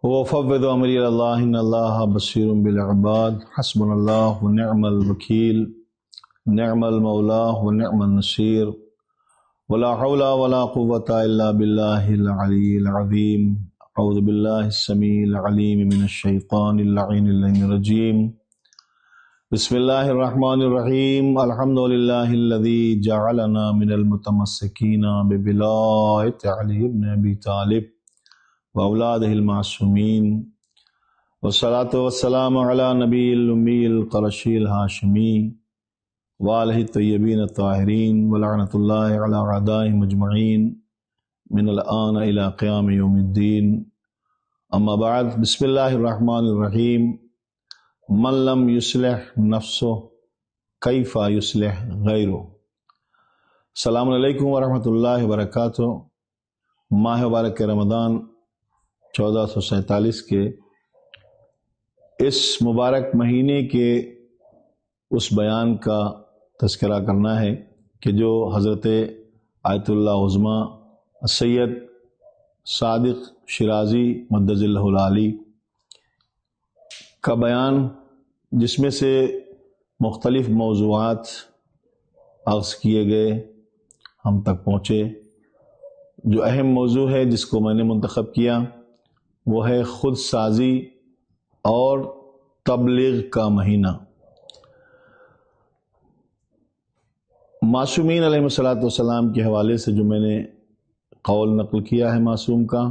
وفوض امری اللہ ان اللہ بصیر بالعباد حسبنا اللہ ونعم الوکیل نعم المولا ونعم النصیر ولا حول ولا قوة الا باللہ العلی العظیم اعوذ باللہ السمیع العلیم من الشیطان اللعین الرجیم بسم اللہ الرحمن الرحیم الحمد للہ الذی جعلنا من المتمسکین بولایت علی بن ابی طالب واولادہ المعصومین والصلاة والسلام علی نبی الامی القرشی الہاشمی وآلہ الطیبین الطاہرین ولعنۃ اللہ علی اعدائہم اجمعین من الآن الی قیام یوم الدین اما بعد بسم اللہ الرحمن الرحیم من لم یصلح نفسہ کیف یصلح غیرہ۔ السلام علیکم ورحمۃ اللہ وبرکاتہ۔ ماہ مبارک رمضان 1447 کے اس مبارک مہینے کے اس بیان کا تذکرہ کرنا ہے کہ جو حضرت آیت اللہ عظمیٰ سید صادق شیرازی مدظ اللہ العالی کا بیان، جس میں سے مختلف موضوعات اخذ کیے گئے، ہم تک پہنچے۔ جو اہم موضوع ہے جس کو میں نے منتخب کیا وہ ہے خود سازی اور تبلیغ کا مہینہ۔ معصومین علیہ السلام کے حوالے سے جو میں نے قول نقل کیا ہے معصوم کا،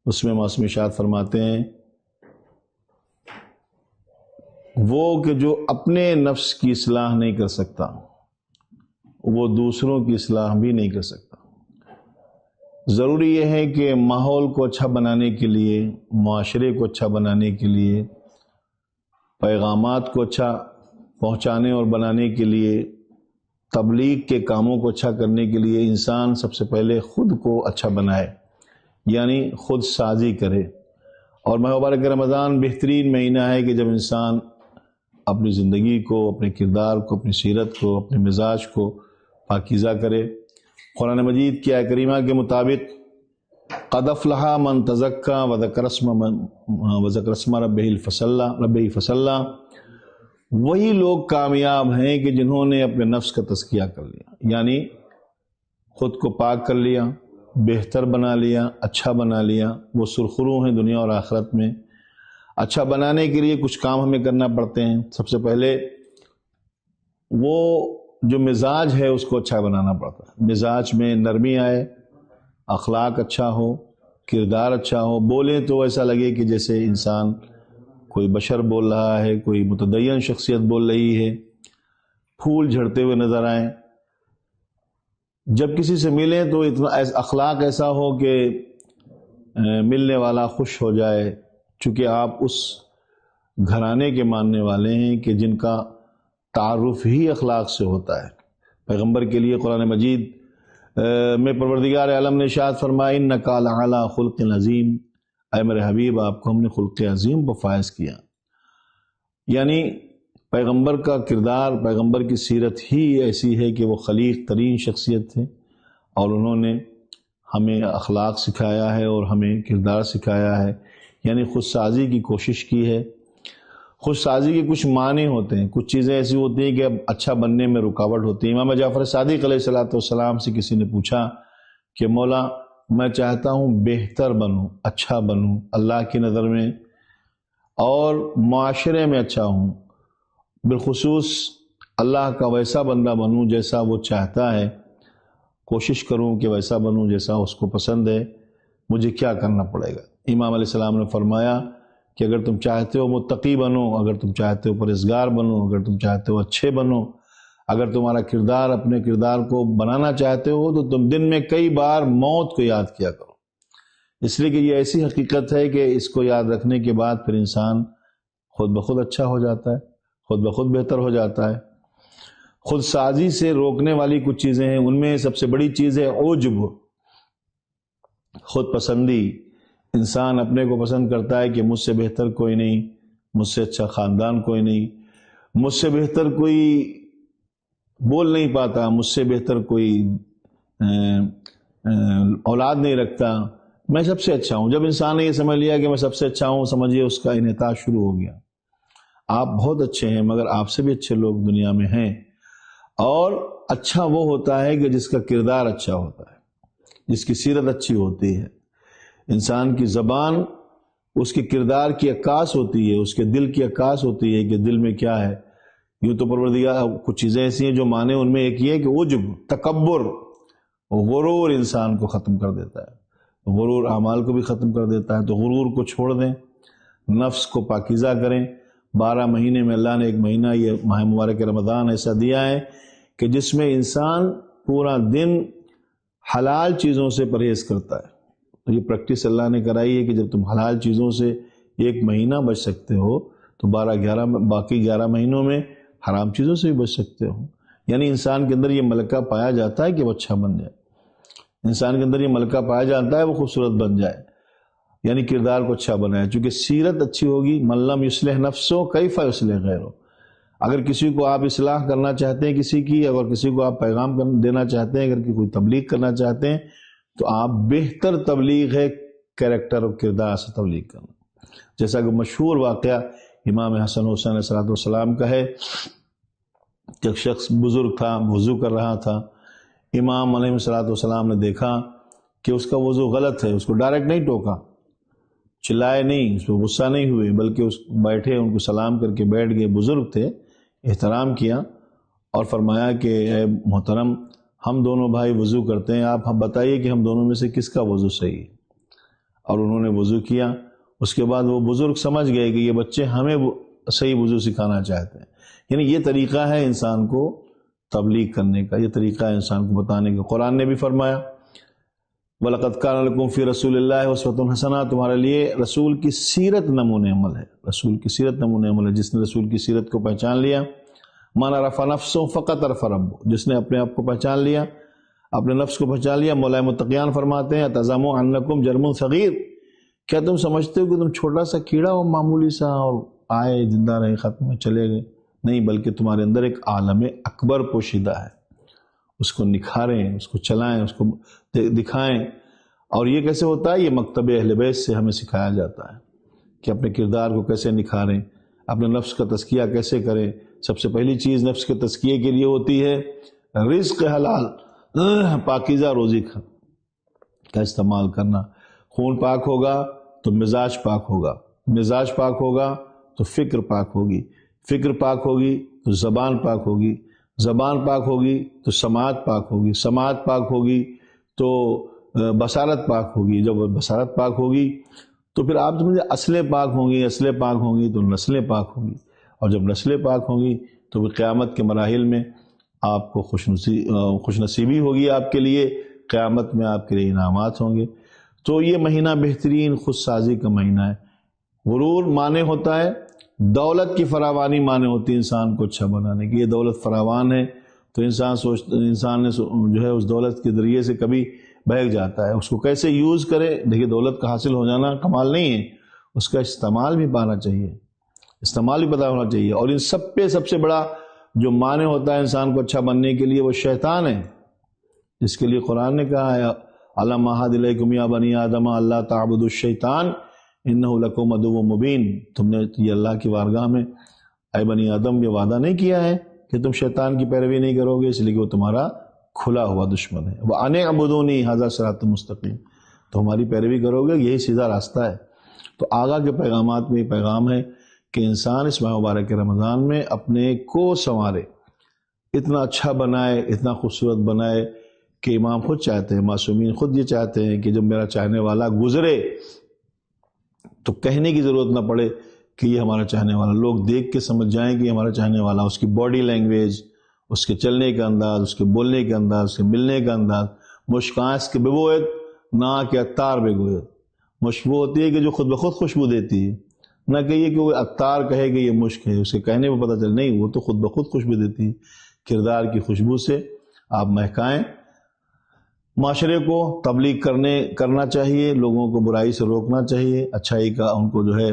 اس میں معصوم ارشاد فرماتے ہیں وہ کہ جو اپنے نفس کی اصلاح نہیں کر سکتا وہ دوسروں کی اصلاح بھی نہیں کر سکتا۔ ضروری یہ ہے کہ ماحول کو اچھا بنانے کے لیے، معاشرے کو اچھا بنانے کے لیے، پیغامات کو اچھا پہنچانے اور بنانے کے لیے، تبلیغ کے کاموں کو اچھا کرنے کے لیے انسان سب سے پہلے خود کو اچھا بنائے، یعنی خود سازی کرے۔ اور ماہ مبارک رمضان بہترین مہینہ ہے کہ جب انسان اپنی زندگی کو، اپنے کردار کو، اپنی سیرت کو، اپنے مزاج کو پاکیزہ کرے۔ قرآن مجید کی آیت کریمہ کے مطابق قد افلح من تزکا وذکر اسم ربہ فصلی، وہی لوگ کامیاب ہیں کہ جنہوں نے اپنے نفس کا تزکیہ کر لیا، یعنی خود کو پاک کر لیا، بہتر بنا لیا، اچھا بنا لیا۔ وہ سرخرو ہیں دنیا اور آخرت میں۔ اچھا بنانے کے لیے کچھ کام ہمیں کرنا پڑتے ہیں۔ سب سے پہلے وہ جو مزاج ہے اس کو اچھا بنانا پڑتا ہے، مزاج میں نرمی آئے، اخلاق اچھا ہو، کردار اچھا ہو، بولیں تو ایسا لگے کہ جیسے انسان کوئی بشر بول رہا ہے، کوئی متدین شخصیت بول رہی ہے، پھول جھڑتے ہوئے نظر آئیں۔ جب کسی سے ملیں تو اتنا اخلاق ایسا ہو کہ ملنے والا خوش ہو جائے، چونکہ آپ اس گھرانے کے ماننے والے ہیں کہ جن کا تعارف ہی اخلاق سے ہوتا ہے۔ پیغمبر کے لیے قرآن مجید میں پروردگار عالم نے ارشاد فرمایا انک لعلی خلق عظیم، اے میرے حبیب آپ کو ہم نے خلق عظیم پر فائز کیا۔ یعنی پیغمبر کا کردار، پیغمبر کی سیرت ہی ایسی ہے کہ وہ خلیق ترین شخصیت تھے، اور انہوں نے ہمیں اخلاق سکھایا ہے اور ہمیں کردار سکھایا ہے، یعنی خود سازی کی کوشش کی ہے۔ خود سازی کے کچھ معنی ہوتے ہیں، کچھ چیزیں ایسی ہوتی ہیں کہ اب اچھا بننے میں رکاوٹ ہوتی ہے۔ امام جعفر صادق علیہ السلام سے کسی نے پوچھا کہ مولا میں چاہتا ہوں بہتر بنوں، اچھا بنوں اللہ کی نظر میں اور معاشرے میں اچھا ہوں، بالخصوص اللہ کا ویسا بندہ بنوں جیسا وہ چاہتا ہے، کوشش کروں کہ ویسا بنوں جیسا اس کو پسند ہے، مجھے کیا کرنا پڑے گا؟ امام علیہ السلام نے فرمایا کہ اگر تم چاہتے ہو متقی بنو، اگر تم چاہتے ہو پرہیزگار بنو، اگر تم چاہتے ہو اچھے بنو، اگر تمہارا کردار اپنے کردار کو بنانا چاہتے ہو تو تم دن میں کئی بار موت کو یاد کیا کرو، اس لیے کہ یہ ایسی حقیقت ہے کہ اس کو یاد رکھنے کے بعد پھر انسان خود بخود اچھا ہو جاتا ہے، خود بخود بہتر ہو جاتا ہے۔ خود سازی سے روکنے والی کچھ چیزیں ہیں، ان میں سب سے بڑی چیز ہے عجب، خود پسندی۔ انسان اپنے کو پسند کرتا ہے کہ مجھ سے بہتر کوئی نہیں، مجھ سے اچھا خاندان کوئی نہیں، مجھ سے بہتر کوئی بول نہیں پاتا، مجھ سے بہتر کوئی اولاد نہیں رکھتا، میں سب سے اچھا ہوں. جب انسان نے یہ سمجھ لیا کہ میں سب سے اچھا ہوں، سمجھیے اس کا انحطاط شروع ہو گیا. آپ بہت اچھے ہیں مگر آپ سے بھی اچھے لوگ دنیا میں ہیں. اور اچھا وہ ہوتا ہے کہ جس کا کردار اچھا ہوتا ہے، جس کی سیرت اچھی ہوتی ہے. انسان کی زبان اس کے کردار کی عکاس ہوتی ہے، اس کے دل کی عکاس ہوتی ہے کہ دل میں کیا ہے. یوں تو پروردگار کچھ چیزیں ایسی ہیں جو مانے ان میں ایک یہ ہے کہ عجب، تکبر، غرور انسان کو ختم کر دیتا ہے. غرور اعمال کو بھی ختم کر دیتا ہے. تو غرور کو چھوڑ دیں، نفس کو پاکیزہ کریں. 12 مہینے میں اللہ نے ایک مہینہ، یہ ماہ مبارک رمضان ایسا دیا ہے کہ جس میں انسان پورا دن حلال چیزوں سے پرہیز کرتا ہے. تو یہ پریکٹس اللہ نے کرائی ہے کہ جب تم حلال چیزوں سے ایک مہینہ بچ سکتے ہو تو باقی 11 مہینوں میں حرام چیزوں سے بھی بچ سکتے ہو. یعنی انسان کے اندر یہ ملکہ پایا جاتا ہے کہ وہ اچھا بن جائے. انسان کے اندر یہ ملکہ پایا جاتا ہے وہ خوبصورت بن جائے، یعنی کردار کو اچھا بنائے. چونکہ سیرت اچھی ہوگی. من لم یصلح نفسہ کیف یصلح غیرہ. اگر کسی کو آپ اصلاح کرنا چاہتے ہیں کسی کی، اگر کسی کو آپ پیغام دینا چاہتے ہیں، اگر کوئی تبلیغ کرنا چاہتے ہیں، تو آپ بہتر تبلیغ ہے کریکٹر اور کردار سے تبلیغ کرنا. جیسا کہ مشہور واقعہ امام حسن حسین علیہ السلام کا ہے کہ ایک شخص بزرگ تھا، وضو کر رہا تھا. امام علیہ السلام نے دیکھا کہ اس کا وضو غلط ہے. اس کو ڈائریکٹ نہیں ٹوکا، چلائے نہیں، اس کو غصہ نہیں ہوئے، بلکہ اس بیٹھے، ان کو سلام کر کے بیٹھ گئے. بزرگ تھے، احترام کیا اور فرمایا کہ اے محترم، ہم دونوں بھائی وضو کرتے ہیں، آپ ہم بتائیے کہ ہم دونوں میں سے کس کا وضو صحیح ہے. اور انہوں نے وضو کیا. اس کے بعد وہ بزرگ سمجھ گئے کہ یہ بچے ہمیں صحیح وضو سکھانا چاہتے ہیں. یعنی یہ طریقہ ہے انسان کو تبلیغ کرنے کا، یہ طریقہ ہے انسان کو بتانے کا. قرآن نے بھی فرمایا وَلَقَدْ كَانَ لَكُمْ فِي رَسُولِ اللَّهِ أُسْوَةٌ حَسَنَةٌ. تمہارے لیے رسول کی سیرت نمونِ عمل ہے. رسول کی سیرت نمونِ عمل ہے. جس نے رسول کی سیرت کو پہچان لیا، مَنْ عَرَفَ نَفْسَهُ فَقَدْ عَرَفَ رَبَّهُ. جس نے اپنے آپ کو پہچان لیا، اپنے نفس کو پہچان لیا. مولا متقیان فرماتے ہیں تَزَعُمُونَ أَنَّكُمْ جَرْمٌ صَغِيرٌ. کیا تم سمجھتے ہو کہ تم چھوٹا سا کیڑا ہو، معمولی سا، اور آئے زندہ رہے ختم ہوئے چلے گئے؟ نہیں، بلکہ تمہارے اندر ایک عالم اکبر پوشیدہ ہے. اس کو نکھاریں، اس کو چلائیں، اس کو دکھائیں. اور یہ کیسے ہوتا ہے؟ یہ مکتب اہل بیت سے ہمیں سکھایا جاتا ہے کہ اپنے کردار کو کیسے نکھاریں، اپنے نفس کا تزکیہ کیسے کریں. سب سے پہلی چیز نفس کے تزکیے کے لیے ہوتی ہے رزق حلال، پاکیزہ روزی کا استعمال کرنا. خون پاک ہوگا تو مزاج پاک ہوگا، مزاج پاک ہوگا تو فکر پاک ہوگی، فکر پاک ہوگی تو زبان پاک ہوگی، زبان پاک ہوگی تو سماعت پاک ہوگی، سماعت پاک ہوگی تو بصارت پاک ہوگی. جب بصارت پاک ہوگی تو پھر آپ سمجھے اصلیں پاک ہوں گی، اصلیں پاک ہوں گی تو نسلیں پاک ہوں گی. اور جب نسلیں پاک ہوں گی تو پھر قیامت کے مراحل میں آپ کو خوش نصیبی ہوگی. آپ کے لیے قیامت میں آپ کے لیے انعامات ہوں گے. تو یہ مہینہ بہترین خود سازی کا مہینہ ہے. غرور معنی ہوتا ہے دولت کی فراوانی، معنی ہوتی ہے انسان کو اچھا بنانے کی. یہ دولت فراوان ہے تو انسان نے جو ہے اس دولت کے ذریعے سے کبھی بہک جاتا ہے. اس کو کیسے یوز کرے؟ دیکھیے، دولت کا حاصل ہو جانا کمال نہیں ہے، اس کا استعمال بھی پانا چاہیے، استعمال بھی پتہ ہونا چاہیے. اور ان سب سے بڑا جو معنی ہوتا ہے انسان کو اچھا بننے کے لیے وہ شیطان ہے، جس کے لیے قرآن نے کہا ہے علم احد الیکم یا بنی آدم اللہ تعبدوا الشیطان انہ لکم عدو مبین. تم نے یہ اللہ کی بارگاہ میں اے بنی آدم یہ وعدہ نہیں کیا ہے کہ تم شیطان کی پیروی نہیں کرو گے، اس لیے کہ وہ تمہارا کھلا ہوا دشمن ہے. وَأَنِ اعْبُدُونِی ھَذَا صِرَاطٌ مُسْتَقِیمٌ. تو ہماری پیروی کرو گے، یہی سیدھا راستہ ہے. تو آگاہ کے پیغامات میں یہ پیغام ہے کہ انسان اس ماہ مبارک رمضان میں اپنے کو سنوارے، اتنا اچھا بنائے، اتنا خوبصورت بنائے کہ امام خود چاہتے ہیں، معصومین خود یہ چاہتے ہیں کہ جب میرا چاہنے والا گزرے تو کہنے کی ضرورت نہ پڑے کہ یہ ہمارا چاہنے والا. لوگ دیکھ کے سمجھ جائیں کہ یہ ہمارا چاہنے والا. اس کی باڈی لینگویج، اس کے چلنے کا انداز، اس کے بولنے کا انداز، اس کے ملنے کا انداز، مشکانس کے بگویت نہ کہ عطار بگویت. مشبو ہوتی ہے کہ جو خود بخود خوشبو دیتی ہے، نہ کہ یہ کہ وہ عطار کہے کہ یہ مشک ہے، اس کے کہنے میں پتہ چل نہیں، وہ تو خود بخود خوشبو دیتی ہے. کردار کی خوشبو سے آپ مہکائیں. معاشرے کو تبلیغ کرنا چاہیے، لوگوں کو برائی سے روکنا چاہیے، اچھائی کا ان کو جو ہے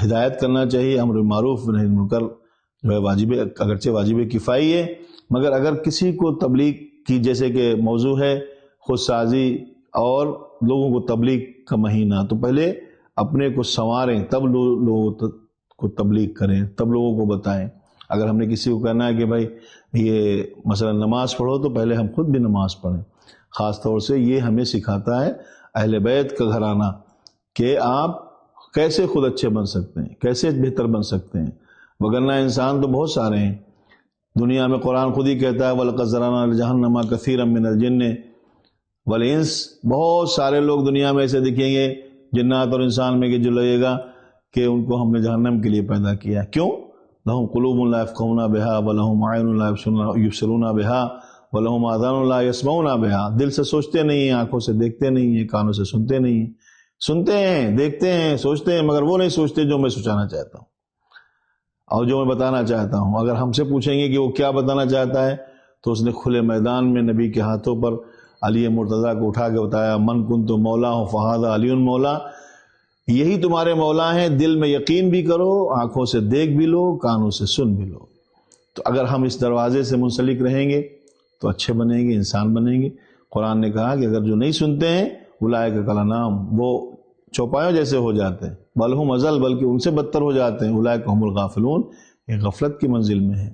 ہدایت کرنا چاہیے. امر معروف نہی منکر جو ہے واجب، اگرچہ واجب کفائی ہے، مگر اگر کسی کو تبلیغ کی، جیسے کہ موضوع ہے خود سازی اور لوگوں کو تبلیغ کا مہینہ، تو پہلے اپنے کو سنواریں، تب لوگوں کو تبلیغ کریں، تب لوگوں کو بتائیں۔ اگر ہم نے کسی کو کہنا ہے کہ بھائی یہ مثلا نماز پڑھو، تو پہلے ہم خود بھی نماز پڑھیں۔ خاص طور سے یہ ہمیں سکھاتا ہے اہل بیت کا گھرانہ کہ آپ کیسے خود اچھے بن سکتے ہیں، کیسے بہتر بن سکتے ہیں، وگرنہ انسان تو بہت سارے ہیں دنیا میں۔ قرآن خود ہی کہتا ہے وَلَقَدْ ذَرَأْنَا لِجَهَنَّمَ كَثِيرًا مِّنَ الْجِنِّ وَالْإِنسِ، بہت سارے لوگ دنیا میں ایسے دکھیں گے جنات اور انسان میں کہ جو لگے گا کہ ان کو ہم نے جہنم کے لیے پیدا کیا ہے۔ کیوں؟ لَهُمْ قُلُوبٌ لَا يَفْقَهُونَ بِهَا وَلَهُمْ أَعْيُنٌ لَا يُبْصِرُونَ بِهَا وَلَهُمْ آذَانٌ لَا يَسْمَعُونَ بِهَا، دل سے سوچتے نہیں ہیں، آنکھوں سے دیکھتے نہیں ہیں، کانوں سے سنتے نہیں ہیں، سنتے ہیں، دیکھتے ہیں، سوچتے ہیں، مگر وہ نہیں سوچتے جو میں سوچانا چاہتا ہوں اور جو میں بتانا چاہتا ہوں۔ اگر ہم سے پوچھیں گے کہ وہ کیا بتانا چاہتا ہے، تو اس نے کھلے میدان میں نبی کے ہاتھوں پر علی مرتضیٰ کو اٹھا کے بتایا من کنت مولا ہوں فہذا علی مولا، یہی تمہارے مولا ہیں، دل میں یقین بھی کرو، آنکھوں سے دیکھ بھی لو، کانوں سے سن بھی لو۔ تو اگر ہم اس دروازے سے منسلک رہیں گے تو اچھے بنیں گے، انسان بنیں گے۔ قرآن نے کہا کہ اگر جو نہیں سنتے ہیں اولئک کالانعام، وہ چوپایوں جیسے ہو جاتے ہیں، بل ہم اضل، بلکہ ان سے بدتر ہو جاتے ہیں، اولئک هم الغافلون، یہ غفلت کی منزل میں ہے۔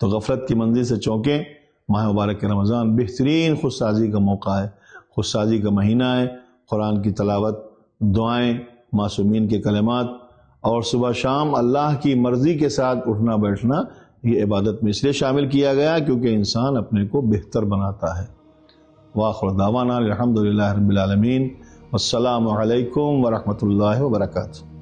تو غفلت کی منزل سے چونکیں۔ ماہ مبارک رمضان بہترین خودسازی کا موقع ہے، خودسازی کا مہینہ ہے۔ قرآن کی تلاوت، دعائیں، معصومین کے کلمات اور صبح شام اللہ کی مرضی کے ساتھ اٹھنا بیٹھنا، یہ عبادت میں اس لیے شامل کیا گیا کیونکہ انسان اپنے کو بہتر بناتا ہے۔ وآخر دعوانا الحمدللہ رب العالمین، والسلام علیکم ورحمۃ اللہ وبرکاتہ۔